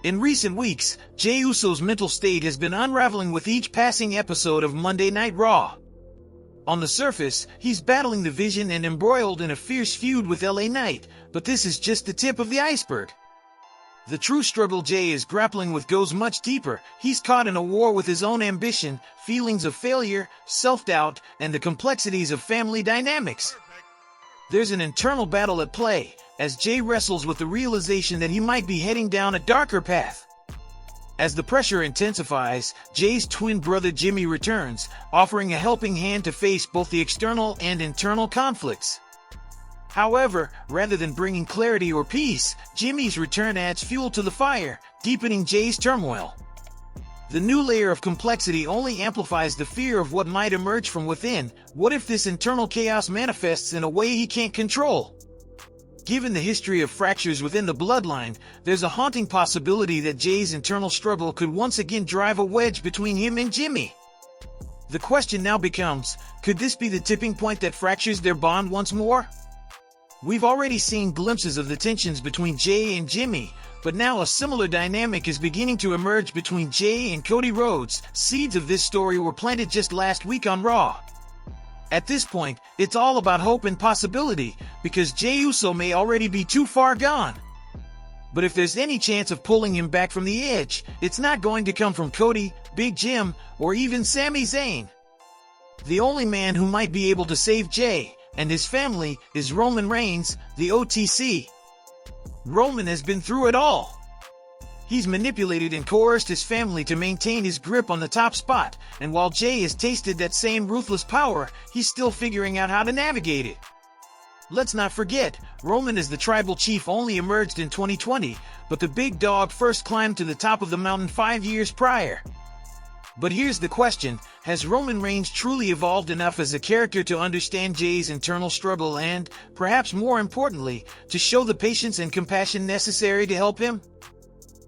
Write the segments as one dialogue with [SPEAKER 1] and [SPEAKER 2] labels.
[SPEAKER 1] In recent weeks, Jey Uso's mental state has been unraveling with each passing episode of Monday Night Raw. On the surface, he's battling the Vision and embroiled in a fierce feud with LA Knight, but this is just the tip of the iceberg. The true struggle Jey is grappling with goes much deeper. He's caught in a war with his own ambition, feelings of failure, self-doubt, and the complexities of family dynamics. There's an internal battle at play, as Jey wrestles with the realization that he might be heading down a darker path. As the pressure intensifies, Jey's twin brother Jimmy returns, offering a helping hand to face both the external and internal conflicts. However, rather than bringing clarity or peace, Jimmy's return adds fuel to the fire, deepening Jey's turmoil. The new layer of complexity only amplifies the fear of what might emerge from within. What if this internal chaos manifests in a way he can't control? Given the history of fractures within the Bloodline, there's a haunting possibility that Jey's internal struggle could once again drive a wedge between him and Jimmy. The question now becomes, could this be the tipping point that fractures their bond once more? We've already seen glimpses of the tensions between Jey and Jimmy, but now a similar dynamic is beginning to emerge between Jey and Cody Rhodes. Seeds of this story were planted just last week on Raw. At this point, it's all about hope and possibility, because Jey Uso may already be too far gone. But if there's any chance of pulling him back from the edge, it's not going to come from Cody, Big Jim, or even Sami Zayn. The only man who might be able to save Jey and his family is Roman Reigns, the OTC. Roman has been through it all. He's manipulated and coerced his family to maintain his grip on the top spot, and while Jey has tasted that same ruthless power, he's still figuring out how to navigate it. Let's not forget, Roman as the tribal chief only emerged in 2020, but the big dog first climbed to the top of the mountain 5 years prior. But here's the question, has Roman Reigns truly evolved enough as a character to understand Jey's internal struggle and, perhaps more importantly, to show the patience and compassion necessary to help him?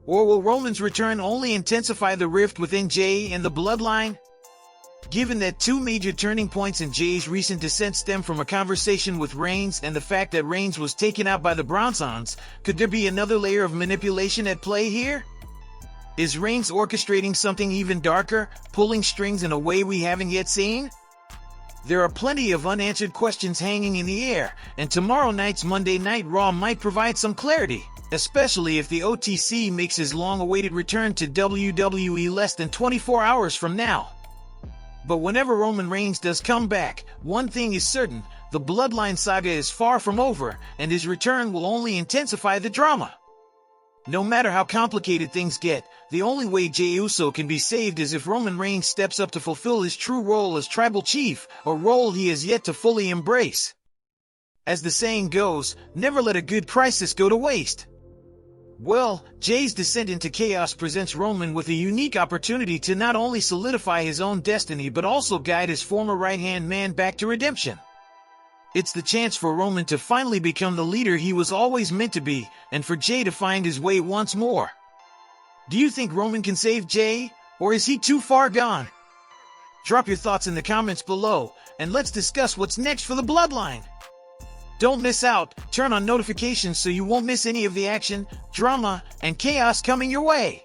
[SPEAKER 1] Or will Roman's return only intensify the rift within Jey and the Bloodline? Given that two major turning points in Jey's recent descent stem from a conversation with Reigns and the fact that Reigns was taken out by the Bronsons, could there be another layer of manipulation at play here? Is Reigns orchestrating something even darker, pulling strings in a way we haven't yet seen? There are plenty of unanswered questions hanging in the air, and tomorrow night's Monday Night Raw might provide some clarity, especially if the OTC makes his long-awaited return to WWE less than 24 hours from now. But whenever Roman Reigns does come back, one thing is certain, the Bloodline saga is far from over, and his return will only intensify the drama. No matter how complicated things get, the only way Jey Uso can be saved is if Roman Reigns steps up to fulfill his true role as tribal chief, a role he has yet to fully embrace. As the saying goes, never let a good crisis go to waste. Well, Jey's descent into chaos presents Roman with a unique opportunity to not only solidify his own destiny but also guide his former right-hand man back to redemption. It's the chance for Roman to finally become the leader he was always meant to be, and for Jey to find his way once more. Do you think Roman can save Jey, or is he too far gone? Drop your thoughts in the comments below, and let's discuss what's next for the Bloodline. Don't miss out, turn on notifications so you won't miss any of the action, drama, and chaos coming your way.